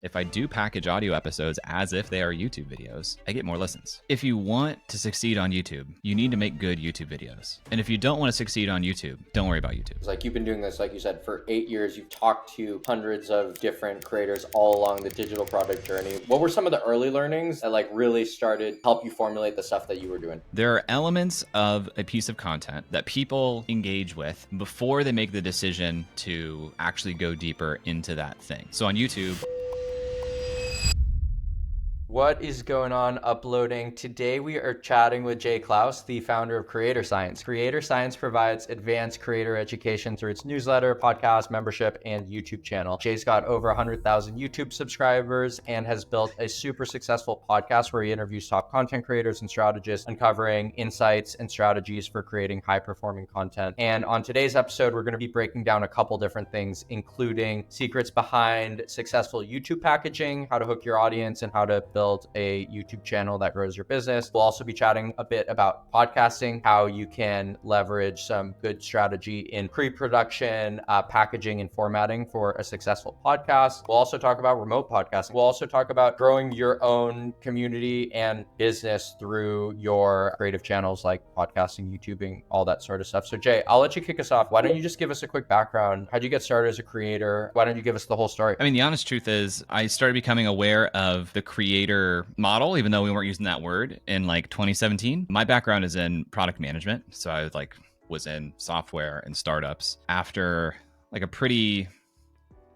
If I do package audio episodes as if they are YouTube videos, I get more listens. If you want to succeed on YouTube, you need to make good YouTube videos. And if you don't want to succeed on YouTube, don't worry about YouTube. It's like you've been doing this, like you said, for 8 years. You've talked to hundreds of different creators all along the digital product journey. What were some of the early learnings that like really started to help you formulate the stuff that you were doing? There are elements of a piece of content that people engage with before they make the decision to actually go deeper into that thing. So on YouTube, What is going on, Uploading? Today we are chatting with Jay Clouse, the founder of Creator Science. Creator Science provides advanced creator education through its newsletter, podcast, membership, and YouTube channel. Jay's got over 100,000 YouTube subscribers and has built a super successful podcast where he interviews top content creators and strategists, uncovering insights and strategies for creating high-performing content. And on today's episode, we're going to be breaking down a couple different things, including secrets behind successful YouTube packaging, how to hook your audience, and how to build a YouTube channel that grows your business. We'll also be chatting a bit about podcasting, how you can leverage some good strategy in pre-production, packaging, and formatting for a successful podcast. We'll also talk about remote podcasting. We'll also talk about growing your own community and business through your creative channels like podcasting, YouTubing, all that sort of stuff. So Jay, I'll let you kick us off. Why don't you just give us a quick background? How'd you get started as a creator? Why don't you give us the whole story? I mean, the honest truth is I started becoming aware of the creator model, even though we weren't using that word, in like 2017. My background is in product management. So I was in software and startups. After like a pretty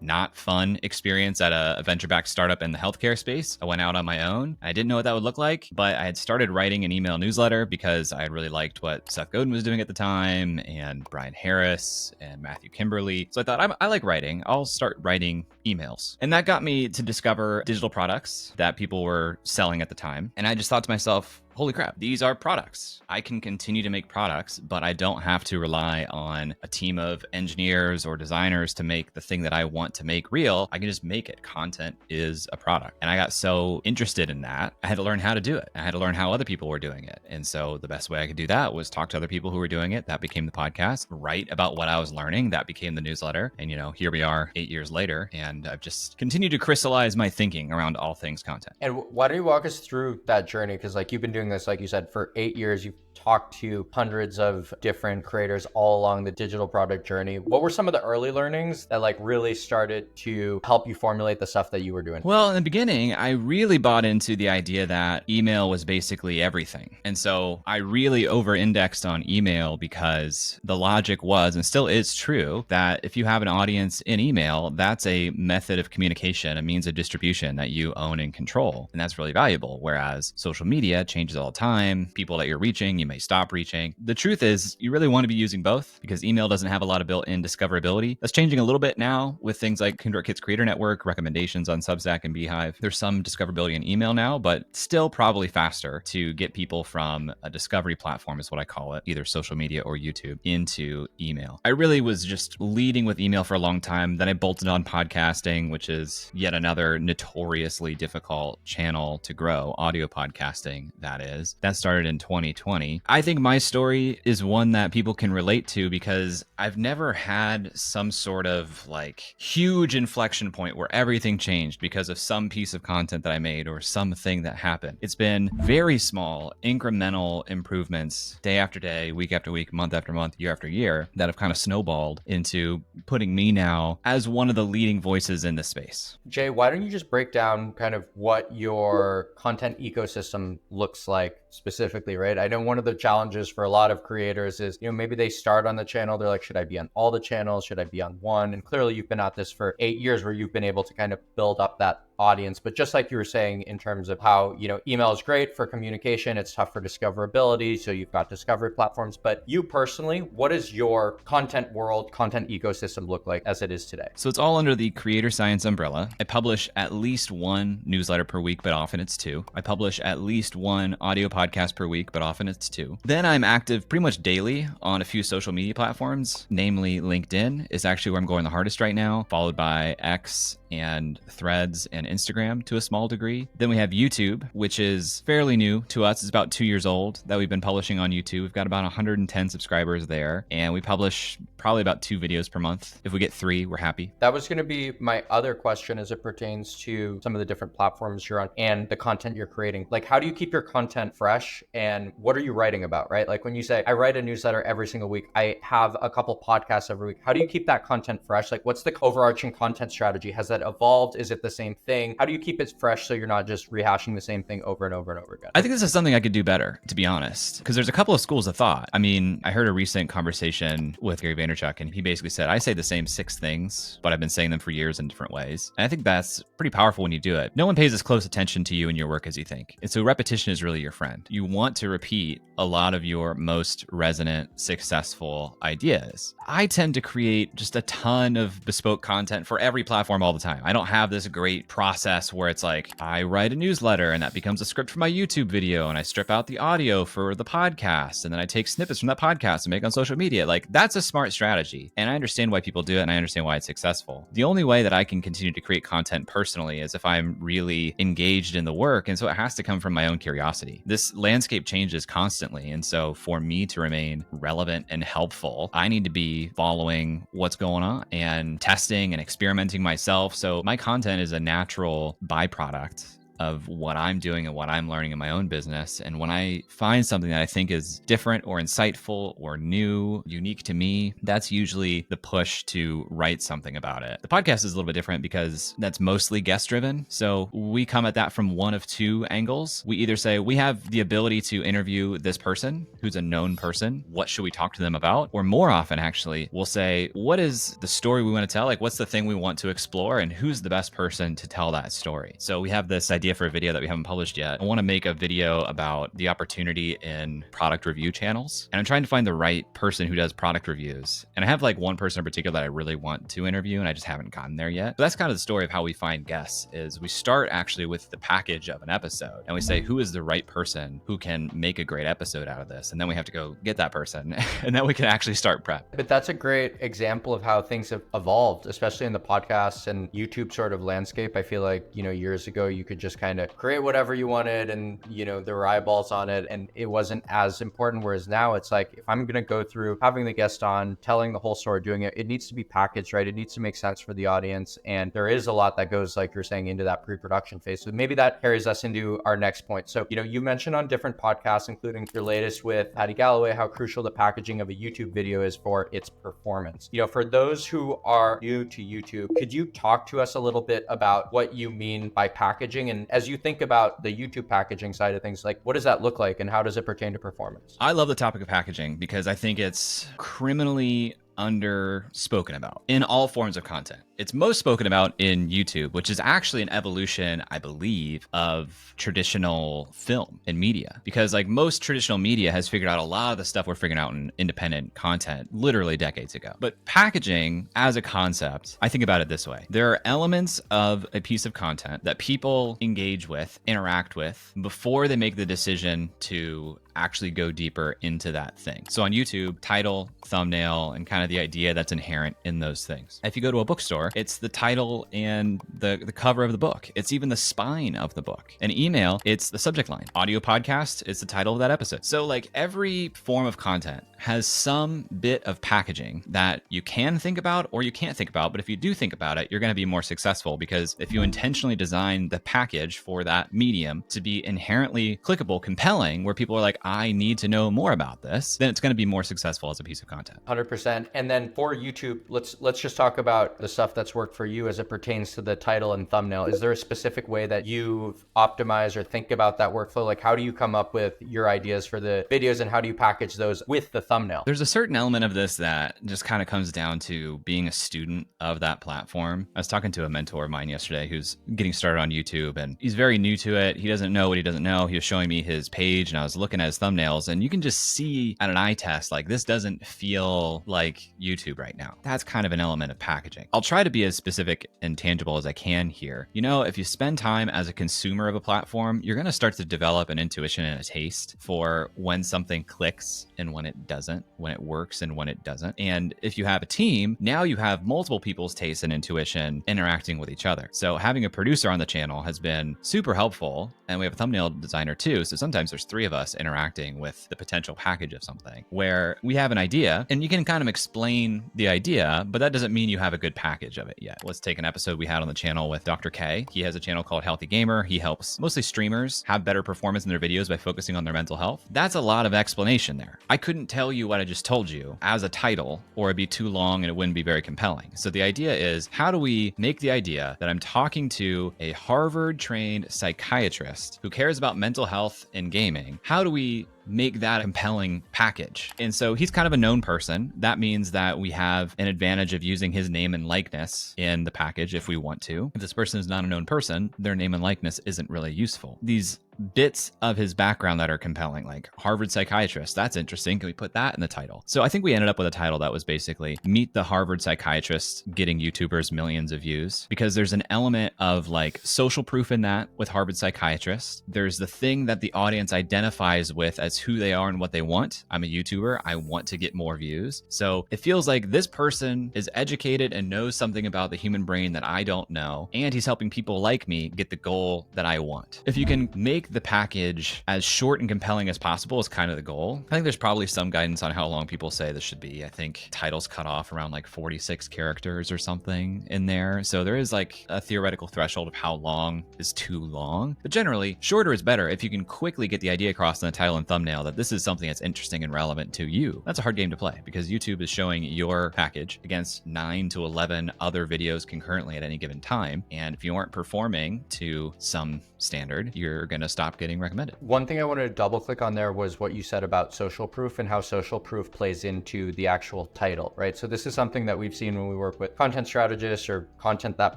not fun experience at a venture-backed startup in the healthcare space, I went out on my own. I didn't know what that would look like, but I had started writing an email newsletter because I really liked what Seth Godin was doing at the time, and Brian Harris and Matthew Kimberly. So I thought, I like writing. I'll start writing emails. And that got me to discover digital products that people were selling at the time. And I just thought to myself, holy crap, these are products. I can continue to make products, but I don't have to rely on a team of engineers or designers to make the thing that I want to make real. I can just make it. Content is a product. And I got so interested in that, I had to learn how to do it. I had to learn how other people were doing it. And so the best way I could do that was talk to other people who were doing it. That became the podcast. Write about what I was learning. That became the newsletter. And here we are 8 years later, and I've just continued to crystallize my thinking around all things content. And why don't you walk us through that journey? Because like you've been doing this, like you said, for 8 years. You've talked to hundreds of different creators all along the digital product journey. What were some of the early learnings that like really started to help you formulate the stuff that you were doing? Well, in the beginning, I really bought into the idea that email was basically everything. And so I really over-indexed on email because the logic was, and still is true, that if you have an audience in email, that's a method of communication, a means of distribution that you own and control. And that's really valuable. Whereas social media changes all the time. People that you're reaching, you may stop reaching. The truth is, you really want to be using both because email doesn't have a lot of built-in discoverability. That's changing a little bit now with things like ConvertKit's Creator Network, recommendations on Substack and Beehive. There's some discoverability in email now, but still probably faster to get people from a discovery platform, is what I call it, either social media or YouTube, into email. I really was just leading with email for a long time. Then I bolted on podcasting, which is yet another notoriously difficult channel to grow, audio podcasting, that is. That started in 2020. I think my story is one that people can relate to because I've never had some sort of like huge inflection point where everything changed because of some piece of content that I made or something that happened. It's been very small, incremental improvements day after day, week after week, month after month, year after year that have kind of snowballed into putting me now as one of the leading voices in this space. Jay, why don't you just break down kind of what your content ecosystem looks like specifically, right? I know one of the challenges for a lot of creators is, maybe they start on the channel, they're like, should I be on all the channels? Should I be on one? And clearly you've been at this for 8 years where you've been able to kind of build up that audience. But just like you were saying in terms of how, email is great for communication, it's tough for discoverability. So you've got discovery platforms, but you personally, what does your content world, content ecosystem look like as it is today? So it's all under the Creator Science umbrella. I publish at least one newsletter per week, but often it's two. I publish at least one audio podcast per week, but often it's two. Then I'm active pretty much daily on a few social media platforms, namely LinkedIn is actually where I'm going the hardest right now, followed by X and Threads and and Instagram to a small degree. Then we have YouTube, which is fairly new to us. It's about 2 years old that we've been publishing on YouTube. We've got about 110 subscribers there, and we publish probably about 2 videos per month. If we get 3, we're happy. That was going to be my other question as it pertains to some of the different platforms you're on and the content you're creating. Like, how do you keep your content fresh, and what are you writing about, right? Like when you say, I write a newsletter every single week, I have a couple podcasts every week. How do you keep that content fresh? Like, what's the overarching content strategy? Has that evolved? Is it the same thing? How do you keep it fresh so you're not just rehashing the same thing over and over and over again? I think this is something I could do better, to be honest, because there's a couple of schools of thought. I mean, I heard a recent conversation with Gary Vaynerchuk, and he basically said, I say the same 6 things, but I've been saying them for years in different ways. And I think that's pretty powerful when you do it. No one pays as close attention to you and your work as you think. And so repetition is really your friend. You want to repeat a lot of your most resonant, successful ideas. I tend to create just a ton of bespoke content for every platform all the time. I don't have this great process where it's like, I write a newsletter and that becomes a script for my YouTube video, and I strip out the audio for the podcast, and then I take snippets from that podcast and make on social media. Like, that's a smart strategy. And I understand why people do it, and I understand why it's successful. The only way that I can continue to create content personally is if I'm really engaged in the work. And so it has to come from my own curiosity. This landscape changes constantly. And so for me to remain relevant and helpful, I need to be following what's going on and testing and experimenting myself. So my content is a natural byproduct of what I'm doing and what I'm learning in my own business. And when I find something that I think is different or insightful or new, unique to me, that's usually the push to write something about it. The podcast is a little bit different because that's mostly guest driven. So we come at that from one of 2 angles. We either say we have the ability to interview this person who's a known person. What should we talk to them about? Or more often, actually, we'll say, what is the story we want to tell? Like, what's the thing we want to explore, and who's the best person to tell that story? So we have this idea for a video that we haven't published yet. I want to make a video about the opportunity in product review channels. And I'm trying to find the right person who does product reviews. And I have like one person in particular that I really want to interview, and I just haven't gotten there yet. But that's kind of the story of how we find guests. Is we start actually with the package of an episode, and we say, who is the right person who can make a great episode out of this? And then we have to go get that person, and then we can actually start prep. But that's a great example of how things have evolved, especially in the podcast and YouTube sort of landscape. I feel like, years ago, you could just kind of create whatever you wanted, and there were eyeballs on it, and it wasn't as important. Whereas now it's like, if I'm going to go through having the guest on, telling the whole story, doing it, it needs to be packaged, right? It needs to make sense for the audience. And there is a lot that goes, like you're saying, into that pre-production phase. So maybe that carries us into our next point. So, you mentioned on different podcasts, including your latest with Patty Galloway, how crucial the packaging of a YouTube video is for its performance. For those who are new to YouTube, could you talk to us a little bit about what you mean by packaging? And as you think about the YouTube packaging side of things, like, what does that look like, and how does it pertain to performance? I love the topic of packaging because I think it's criminally underspoken about in all forms of content. It's most spoken about in YouTube, which is actually an evolution, I believe, of traditional film and media. Because like most traditional media has figured out a lot of the stuff we're figuring out in independent content literally decades ago. But packaging as a concept, I think about it this way. There are elements of a piece of content that people engage with, interact with, before they make the decision to actually go deeper into that thing. So on YouTube, title, thumbnail, and kind of the idea that's inherent in those things. If you go to a bookstore, it's the title and the cover of the book. It's even the spine of the book. An email, it's the subject line. Audio podcast, it's the title of that episode. So like every form of content has some bit of packaging that you can think about or you can't think about. But if you do think about it, you're going to be more successful, because if you intentionally design the package for that medium to be inherently clickable, compelling, where people are like, I need to know more about this, then it's going to be more successful as a piece of content. 100%. And then for YouTube, let's just talk about the stuff that's worked for you as it pertains to the title and thumbnail. Is there a specific way that you've optimized or think about that workflow? Like, how do you come up with your ideas for the videos, and how do you package those with the thumbnail? There's a certain element of this that just kind of comes down to being a student of that platform. I was talking to a mentor of mine yesterday who's getting started on YouTube, and he's very new to it. He doesn't know what he doesn't know. He was showing me his page, and I was looking at his thumbnails, and you can just see at an eye test, like, this doesn't feel like YouTube right now. That's kind of an element of packaging. I'll try try to be as specific and tangible as I can here. You know, if you spend time as a consumer of a platform, you're going to start to develop an intuition and a taste for when something clicks and when it doesn't, when it works and when it doesn't. And if you have a team, now you have multiple people's taste and intuition interacting with each other. So having a producer on the channel has been super helpful. And we have a thumbnail designer too. So sometimes there's 3 of us interacting with the potential package of something where we have an idea and you can kind of explain the idea, but that doesn't mean you have a good package of it yet. Let's take an episode we had on the channel with Dr. K. He has a channel called Healthy Gamer. He helps mostly streamers have better performance in their videos by focusing on their mental health. That's a lot of explanation there. I couldn't tell you what I just told you as a title, or it'd be too long and it wouldn't be very compelling. So the idea is, how do we make the idea that I'm talking to a Harvard-trained psychiatrist who cares about mental health and gaming? How do we make that a compelling package? And so he's kind of a known person. That means that we have an advantage of using his name and likeness in the package if we want to. If this person is not a known person, their name and likeness isn't really useful. These bits of his background that are compelling, like Harvard psychiatrist, that's interesting. Can we put that in the title? So I think we ended up with a title that was basically Meet the Harvard Psychiatrist Getting YouTubers Millions of Views, because there's an element of like social proof in that with Harvard psychiatrist. There's the thing that the audience identifies with as who they are and what they want. I'm a YouTuber. I want to get more views. So it feels like this person is educated and knows something about the human brain that I don't know, and he's helping people like me get the goal that I want. If you can make the package as short and compelling as possible is kind of the goal. I think there's probably some guidance on how long people say this should be. I think titles cut off around like 46 characters or something in there. So there is like a theoretical threshold of how long is too long. But generally, shorter is better if you can quickly get the idea across in the title and thumbnail that this is something that's interesting and relevant to you. That's a hard game to play because YouTube is showing your package against 9 to 11 other videos concurrently at any given time. And if you aren't performing to some standard, you're going to stop getting recommended. One thing I wanted to double click on there was what you said about social proof and how social proof plays into the actual title, right? So this is something that we've seen when we work with content strategists or content that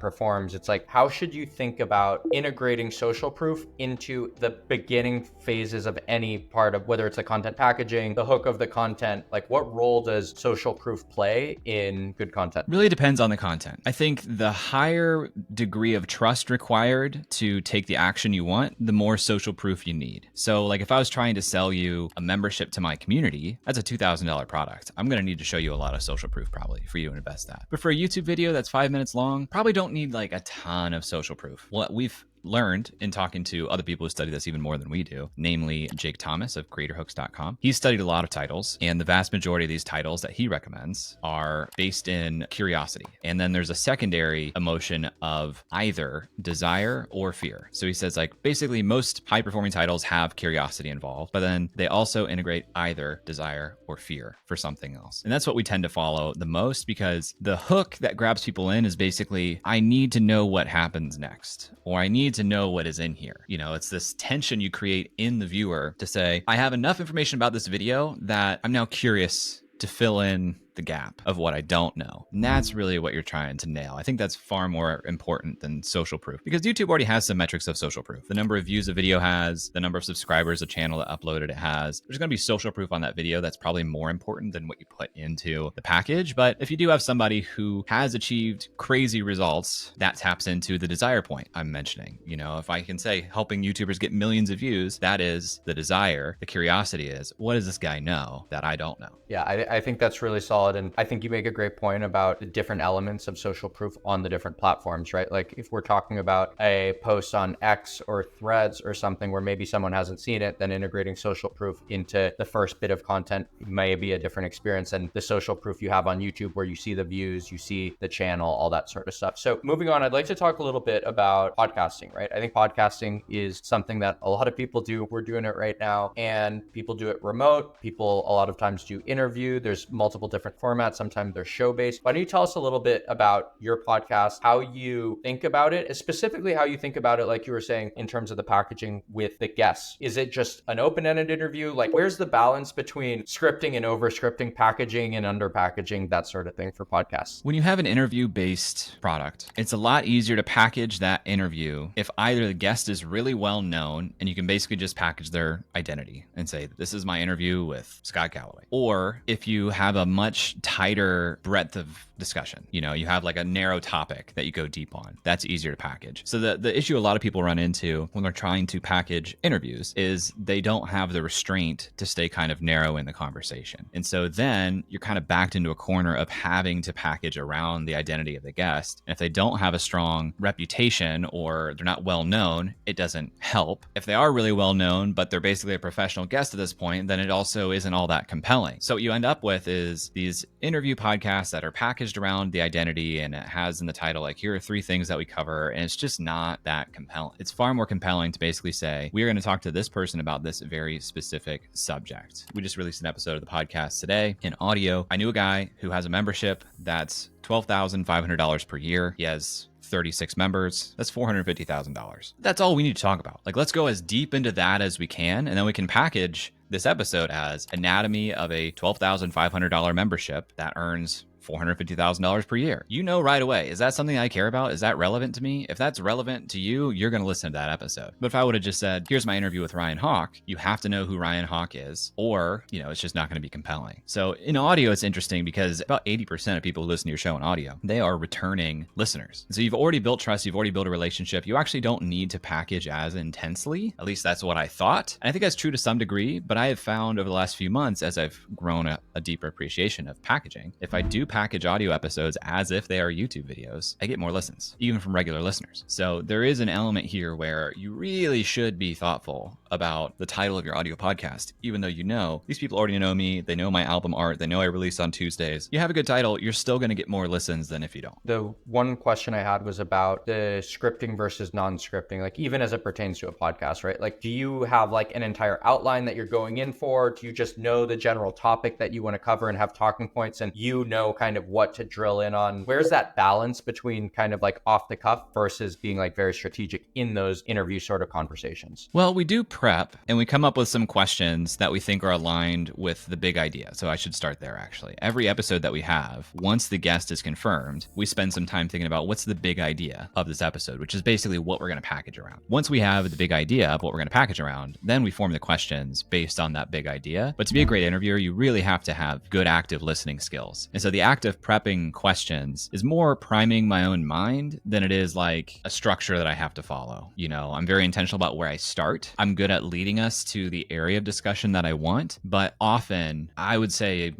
performs. It's like, how should you think about integrating social proof into the beginning phases of any part of, whether it's the content packaging, the hook of the content, like what role does social proof play in good content? Really depends on the content. I think the higher degree of trust required to take the action you want, the more social proof you need. So like if I was trying to sell you a membership to my community, that's a $2,000 product. I'm going to need to show you a lot of social proof probably for you to invest that. But for a YouTube video that's 5 minutes long, probably don't need like a ton of social proof. What we've learned in talking to other people who study this even more than we do, namely Jake Thomas of creatorhooks.com. He's studied a lot of titles, and the vast majority of these titles that he recommends are based in curiosity. And then there's a secondary emotion of either desire or fear. So he says like basically most high performing titles have curiosity involved, but then they also integrate either desire or fear for something else. And that's what we tend to follow the most, because the hook that grabs people in is basically, I need to know what happens next, or I need to know what is in here. You know, it's this tension you create in the viewer to say, I have enough information about this video that I'm now curious to fill in the gap of what I don't know. And that's really what you're trying to nail. I think that's far more important than social proof, because YouTube already has some metrics of social proof. The number of views a video has, the number of subscribers a channel that uploaded it has. There's going to be social proof on that video that's probably more important than what you put into the package. But if you do have somebody who has achieved crazy results, that taps into the desire point I'm mentioning. You know, if I can say helping YouTubers get millions of views, that is the desire. The curiosity is, what does this guy know that I don't know? Yeah, I think that's really solid. And I think you make a great point about the different elements of social proof on the different platforms, right? Like if we're talking about a post on X or Threads or something where maybe someone hasn't seen it, then integrating social proof into the first bit of content may be a different experience than the social proof you have on YouTube, where you see the views, you see the channel, all that sort of stuff. So moving on, I'd like to talk a little bit about podcasting, right? I think podcasting is something that a lot of people do. We're doing it right now, and people do it remote. People a lot of times do interview. There's multiple different formats. Sometimes they're show-based. Why don't you tell us a little bit about your podcast, how you think about it, and specifically how you think about it, like you were saying, in terms of the packaging with the guests? Is it just an open-ended interview? Like, where's the balance between scripting and over-scripting, packaging and under-packaging, that sort of thing for podcasts? When you have an interview-based product, it's a lot easier to package that interview if either the guest is really well known and you can basically just package their identity and say, this is my interview with Scott Galloway. Or if you have a much much tighter breadth of discussion. You have like a narrow topic that you go deep on. That's easier to package. So the issue a lot of people run into when they're trying to package interviews is they don't have the restraint to stay kind of narrow in the conversation. And so then you're kind of backed into a corner of having to package around the identity of the guest. And if they don't have a strong reputation or they're not well known, it doesn't help. If they are really well known, but they're basically a professional guest at this point, then it also isn't all that compelling. So what you end up with is these interview podcasts that are packaged around the identity, and it has in the title, like, here are 3 things that we cover. And it's just not that compelling. It's far more compelling to basically say, we're going to talk to this person about this very specific subject. We just released an episode of the podcast today in audio. I knew a guy who has a membership that's $12,500 per year. He has 36 members. That's $450,000. That's all we need to talk about. Like, let's go as deep into that as we can, and then we can package this episode as anatomy of a $12,500 membership that earns $450,000 per year. Right away, is that something I care about? Is that relevant to me? If that's relevant to you, you're going to listen to that episode. But if I would have just said, here's my interview with Ryan Hawk, you have to know who Ryan Hawk is, or, it's just not going to be compelling. So in audio, it's interesting because about 80% of people who listen to your show in audio, they are returning listeners. So you've already built trust, you've already built a relationship. You actually don't need to package as intensely. At least that's what I thought. And I think that's true to some degree, but I have found over the last few months, as I've grown a deeper appreciation of packaging, if I do package audio episodes as if they are YouTube videos, I get more listens, even from regular listeners. So there is an element here where you really should be thoughtful about the title of your audio podcast, even though these people already know me, they know my album art, they know I release on Tuesdays. You have a good title, you're still going to get more listens than if you don't. The one question I had was about the scripting versus non-scripting, like even as it pertains to a podcast, right? Like, do you have like an entire outline that you're going in for? Do you just know the general topic that you want to cover and have talking points, and kind of what to drill in on? Where's that balance between kind of like off the cuff versus being like very strategic in those interview sort of conversations? Well, we do prep and we come up with some questions that we think are aligned with the big idea. So I should start there, actually. Every episode that we have, once the guest is confirmed, we spend some time thinking about what's the big idea of this episode, which is basically what we're going to package around. Once we have the big idea of what we're going to package around, then we form the questions based on that big idea. But to be a great interviewer, you really have to have good active listening skills. And so the act of prepping questions is more priming my own mind than it is like a structure that I have to follow. I'm very intentional about where I start. I'm good at leading us to the area of discussion that I want, but often I would say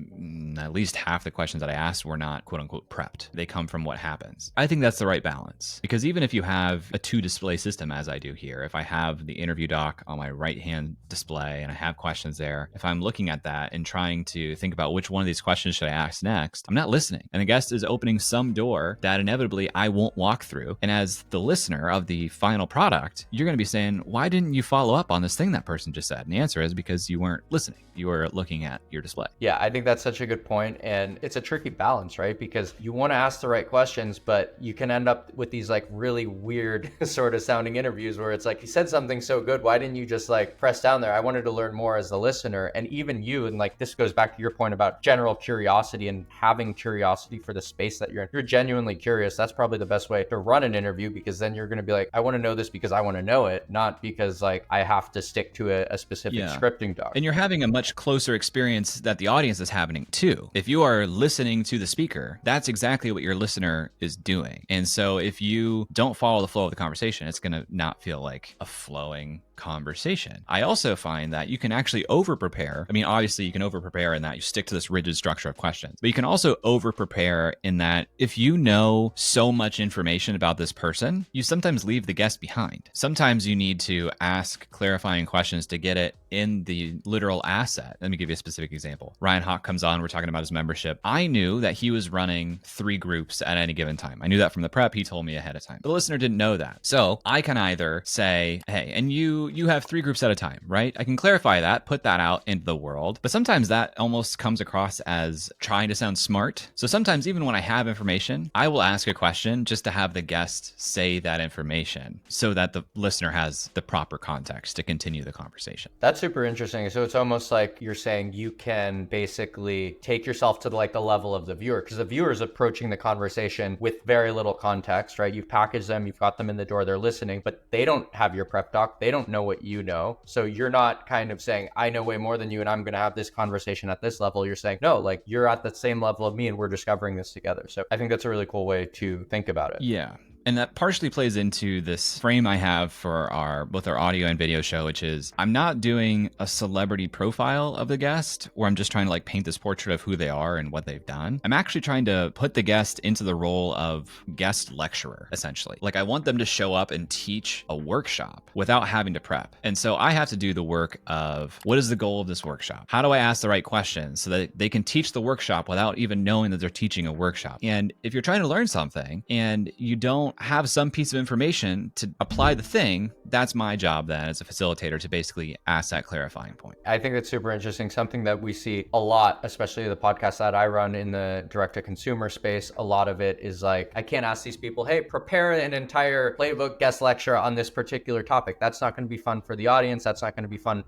at least half the questions that I asked were not quote unquote prepped. They come from what happens. I think that's the right balance, because even if you have a 2-display system, as I do here, if I have the interview doc on my right-hand display and I have questions there, if I'm looking at that and trying to think about which one of these questions should I ask next, I'm not listening. And the guest is opening some door that inevitably I won't walk through. And as the listener of the final product, you're going to be saying, why didn't you follow up on this thing that person just said? And the answer is because you weren't listening. You were looking at your display. Yeah, I think that's such a good point. And it's a tricky balance, right? Because you want to ask the right questions, but you can end up with these like really weird sort of sounding interviews where it's like, you said something so good, why didn't you just like press down there? I wanted to learn more as the listener. And even you, and like this goes back to your point about general curiosity and having curiosity for the space that you're in. If you're genuinely curious, that's probably the best way to run an interview, because then you're going to be like, I want to know this because I want to know it, not because like I have to stick to a specific scripting doc. And you're having a much closer experience that the audience is having too. If you are listening to the speaker, that's exactly what your listener is doing. And so if you don't follow the flow of the conversation, it's going to not feel like a flowing conversation. I also find that you can actually over prepare. I mean, obviously you can over prepare in that you stick to this rigid structure of questions, but you can also over prepare in that if you know so much information about this person, you sometimes leave the guest behind. Sometimes you need to ask clarifying questions to get it in the literal asset. Let me give you a specific example. Ryan Hawk comes on, we're talking about his membership. I knew that he was running 3 groups at any given time. I knew that from the prep. He told me ahead of time. The listener didn't know that. So I can either say, hey, and you have 3 groups at a time, right? I can clarify that, put that out into the world. But sometimes that almost comes across as trying to sound smart. So sometimes even when I have information, I will ask a question just to have the guest say that information so that the listener has the proper context to continue the conversation. That's super interesting. So it's almost like you're saying you can basically take yourself to the level of the viewer, because the viewer is approaching the conversation with very little context, right? You've packaged them, you've got them in the door, they're listening, but they don't have your prep doc. They don't know what you know. So you're not kind of saying, I know way more than you and I'm going to have this conversation at this level. You're saying, no, like you're at the same level of me and we're discovering this together. So I think that's a really cool way to think about it. Yeah. And that partially plays into this frame I have for both our audio and video show, which is I'm not doing a celebrity profile of the guest where I'm just trying to like paint this portrait of who they are and what they've done. I'm actually trying to put the guest into the role of guest lecturer, essentially. Like I want them to show up and teach a workshop without having to prep. And so I have to do the work of what is the goal of this workshop? How do I ask the right questions so that they can teach the workshop without even knowing that they're teaching a workshop? And if you're trying to learn something and you don't have some piece of information to apply the thing, that's my job then as a facilitator to basically ask that clarifying point. I think that's super interesting. Something that we see a lot, especially the podcast that I run in the direct-to-consumer space, a lot of it is like, I can't ask these people, hey, prepare an entire playbook guest lecture on this particular topic. That's not going to be fun for the audience. That's not going to be fun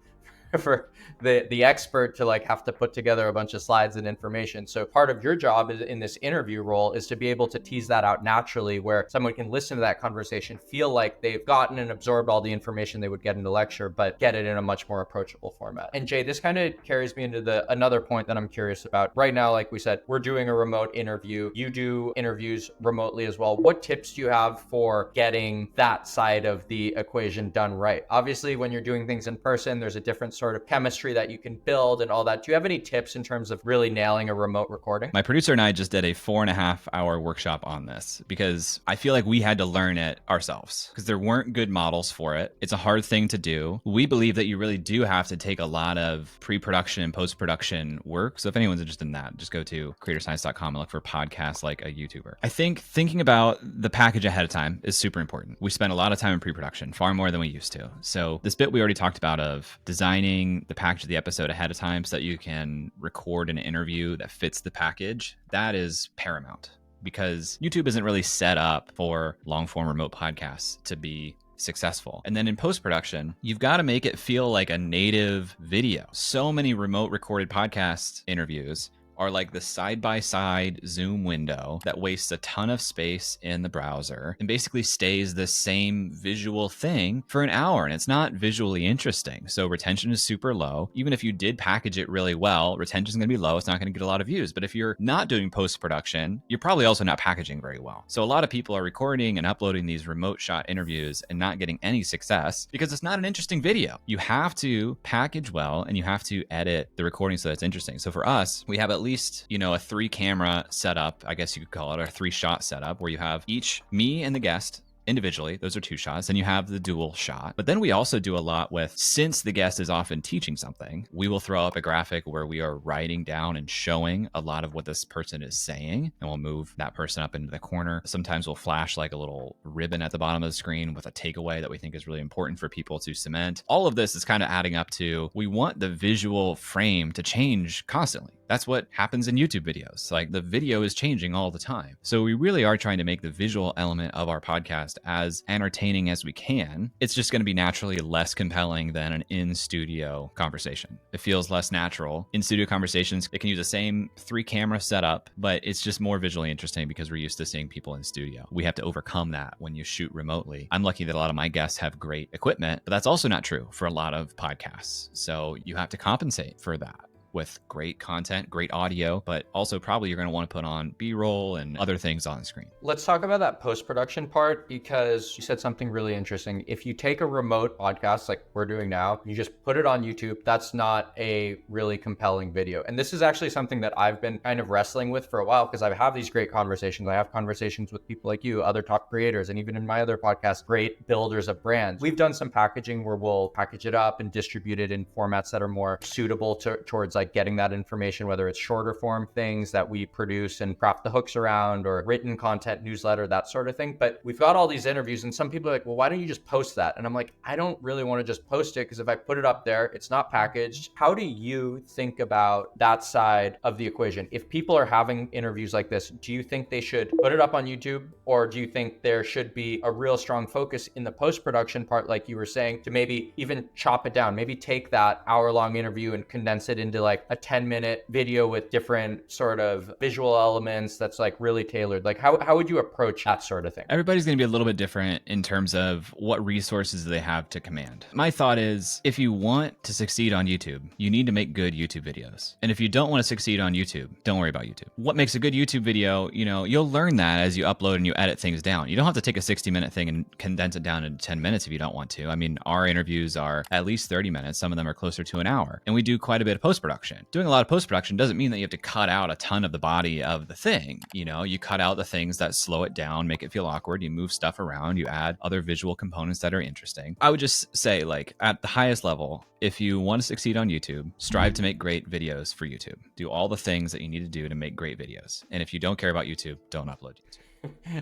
for the expert to like have to put together a bunch of slides and information. So part of your job is in this interview role is to be able to tease that out naturally, where someone can listen to that conversation, feel like they've gotten and absorbed all the information they would get in the lecture, but get it in a much more approachable format. And Jay, this kind of carries me into another point that I'm curious about. Right now, like we said, we're doing a remote interview. You do interviews remotely as well. What tips do you have for getting that side of the equation done right? Obviously, when you're doing things in person, there's a different sort of chemistry that you can build and all that. Do you have any tips in terms of really nailing a remote recording? My producer and I just did a 4.5-hour workshop on this because I feel like we had to learn it ourselves because there weren't good models for it. It's a hard thing to do. We believe that you really do have to take a lot of pre-production and post-production work. So if anyone's interested in that, just go to creatorscience.com and look for podcasts like a YouTuber. I think thinking about the package ahead of time is super important. We spend a lot of time in pre-production, far more than we used to. So this bit we already talked about of designing the package of the episode ahead of time so that you can record an interview that fits the package, that is paramount because YouTube isn't really set up for long form remote podcasts to be successful. And then in post-production, you've got to make it feel like a native video. So many remote recorded podcast interviews are like the side-by-side Zoom window that wastes a ton of space in the browser and basically stays the same visual thing for an hour. And it's not visually interesting. So retention is super low. Even if you did package it really well, retention is going to be low. It's not going to get a lot of views. But if you're not doing post-production, you're probably also not packaging very well. So a lot of people are recording and uploading these remote shot interviews and not getting any success because it's not an interesting video. You have to package well and you have to edit the recording so that it's interesting. So for us, we have at least, a 3-camera setup, I guess you could call it, or 3-shot setup, where you have each me and the guest individually. Those are 2 shots. And you have the dual shot. But then we also do a lot with, since the guest is often teaching something, we will throw up a graphic where we are writing down and showing a lot of what this person is saying. And we'll move that person up into the corner. Sometimes we'll flash like a little ribbon at the bottom of the screen with a takeaway that we think is really important for people to cement. All of this is kind of adding up to, we want the visual frame to change constantly. That's what happens in YouTube videos. Like the video is changing all the time. So we really are trying to make the visual element of our podcast as entertaining as we can. It's just going to be naturally less compelling than an in-studio conversation. It feels less natural. In-studio conversations, it can use the same 3-camera setup, but it's just more visually interesting because we're used to seeing people in studio. We have to overcome that when you shoot remotely. I'm lucky that a lot of my guests have great equipment, but that's also not true for a lot of podcasts. So you have to compensate for that with great content, great audio, but also probably you're going to want to put on B-roll and other things on the screen. Let's talk about that post-production part because you said something really interesting. If you take a remote podcast like we're doing now, you just put it on YouTube, that's not a really compelling video. And this is actually something that I've been kind of wrestling with for a while because I have these great conversations. I have conversations with people like you, other top creators, and even in my other podcast, great builders of brands. We've done some packaging where we'll package it up and distribute it in formats that are more suitable towards like getting that information, whether it's shorter form things that we produce and craft the hooks around, or written content, newsletter, that sort of thing. But we've got all these interviews, and some people are like, well, why don't you just post that? And I'm like, I don't really want to just post it, because if I put it up there, it's not packaged. How do you think about that side of the equation? If people are having interviews like this, do you think they should put it up on YouTube, or do you think there should be a real strong focus in the post-production part, like you were saying, to maybe even chop it down, maybe take that hour-long interview and condense it into like a 10-minute video with different sort of visual elements that's like really tailored? Like how would you approach that sort of thing? Everybody's going to be a little bit different in terms of what resources they have to command. My thought is, if you want to succeed on YouTube, you need to make good YouTube videos. And if you don't want to succeed on YouTube, don't worry about YouTube. What makes a good YouTube video, you'll learn that as you upload and you edit things down. You don't have to take a 60-minute thing and condense it down into 10 minutes if you don't want to. I mean, our interviews are at least 30 minutes. Some of them are closer to an hour. And we do quite a bit of post-production. Doing a lot of post-production doesn't mean that you have to cut out a ton of the body of the thing. You cut out the things that slow it down, make it feel awkward. You move stuff around. You add other visual components that are interesting. I would just say, like, at the highest level, if you want to succeed on YouTube, strive to make great videos for YouTube. Do all the things that you need to do to make great videos. And if you don't care about YouTube, don't upload to YouTube.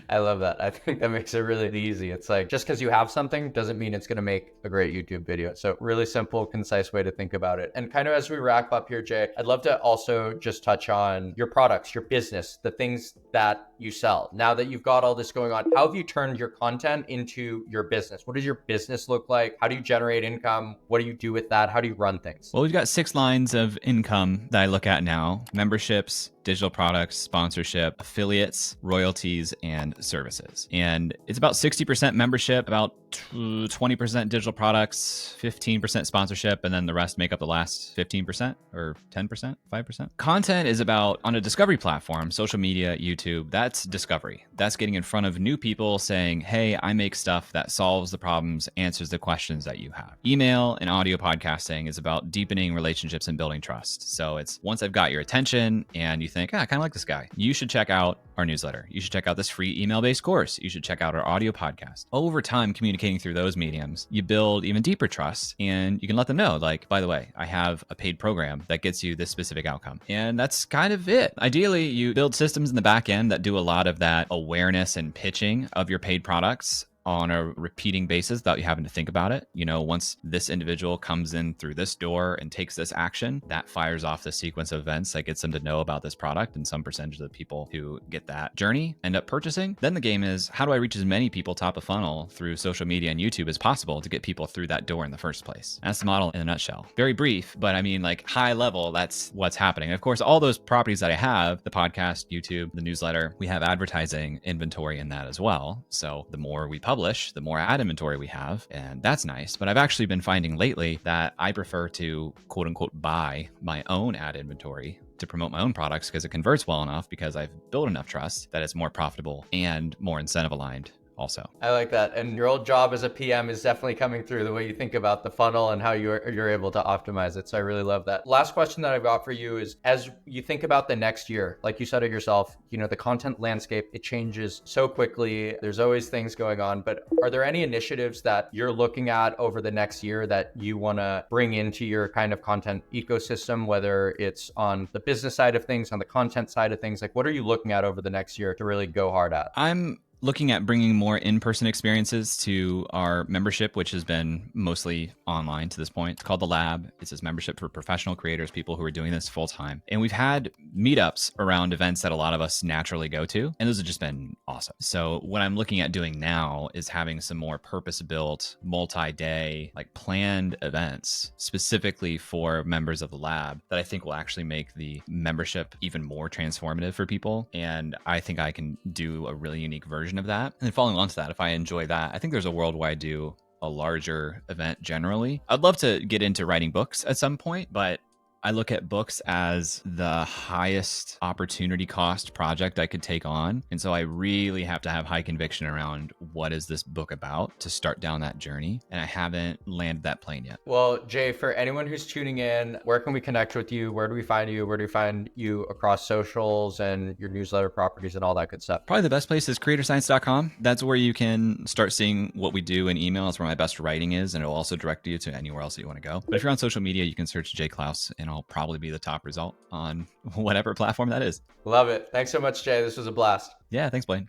I love that. I think that makes it really easy. It's like, just because you have something doesn't mean it's going to make a great YouTube video. So really simple, concise way to think about it. And kind of as we wrap up here, Jay, I'd love to also just touch on your products, your business, the things that you sell. Now that you've got all this going on, how have you turned your content into your business? What does your business look like? How do you generate income? What do you do with that? How do you run things? Well, we've got 6 lines of income that I look at now: memberships, digital products, sponsorship, affiliates, royalties, and services. And it's about 60% membership, about 20% digital products, 15% sponsorship, and then the rest make up the last 15% or 10%, 5%. Content is about, on a discovery platform, social media, YouTube, that's discovery. That's getting in front of new people saying, hey, I make stuff that solves the problems, answers the questions that you have. Email and audio podcasting is about deepening relationships and building trust. So it's, once I've got your attention and you think, I kind of like this guy, you should check out our newsletter. You should check out this free email-based course. You should check out our audio podcast. Over time, communicating through those mediums, you build even deeper trust, and you can let them know, like, by the way, I have a paid program that gets you this specific outcome. And that's kind of it. Ideally, you build systems in the back end that do a lot of that awareness and pitching of your paid products on a repeating basis without you having to think about it. Once this individual comes in through this door and takes this action, that fires off the sequence of events that gets them to know about this product. And some percentage of the people who get that journey end up purchasing. Then the game is, how do I reach as many people top of funnel through social media and YouTube as possible to get people through that door in the first place? That's the model in a nutshell. Very brief, but I mean, like, high level, that's what's happening. And of course, all those properties that I have, the podcast, YouTube, the newsletter, we have advertising inventory in that as well. So the more we publish, the more ad inventory we have, and that's nice. But I've actually been finding lately that I prefer to quote unquote buy my own ad inventory to promote my own products, because it converts well enough, because I've built enough trust that it's more profitable and more incentive aligned also. I like that. And your old job as a PM is definitely coming through, the way you think about the funnel and how you're able to optimize it. So I really love that. Last question that I've got for you is, as you think about the next year, like you said it yourself, the content landscape, it changes so quickly. There's always things going on, but are there any initiatives that you're looking at over the next year that you want to bring into your kind of content ecosystem, whether it's on the business side of things, on the content side of things? Like, what are you looking at over the next year to really go hard at? I'm looking at bringing more in-person experiences to our membership, which has been mostly online to this point. It's called The Lab. It's this membership for professional creators, people who are doing this full time. And we've had meetups around events that a lot of us naturally go to, and those have just been awesome. So what I'm looking at doing now is having some more purpose-built, multi-day, like planned events specifically for members of The Lab that I think will actually make the membership even more transformative for people. And I think I can do a really unique version of that. And then following on to that, if I enjoy that, I think there's a world where I do a larger event generally. I'd love to get into writing books at some point, but I look at books as the highest opportunity cost project I could take on. And so I really have to have high conviction around what is this book about to start down that journey. And I haven't landed that plane yet. Well, Jay, for anyone who's tuning in, where can we connect with you? Where do we find you? Where do we find you across socials and your newsletter properties and all that good stuff? Probably the best place is creatorscience.com. That's where you can start seeing what we do in email. It's where my best writing is, and it'll also direct you to anywhere else that you want to go. But if you're on social media, you can search Jay Clouse, and and I'll probably be the top result on whatever platform that is. Love it. Thanks so much, Jay. This was a blast. Yeah, thanks, Blaine.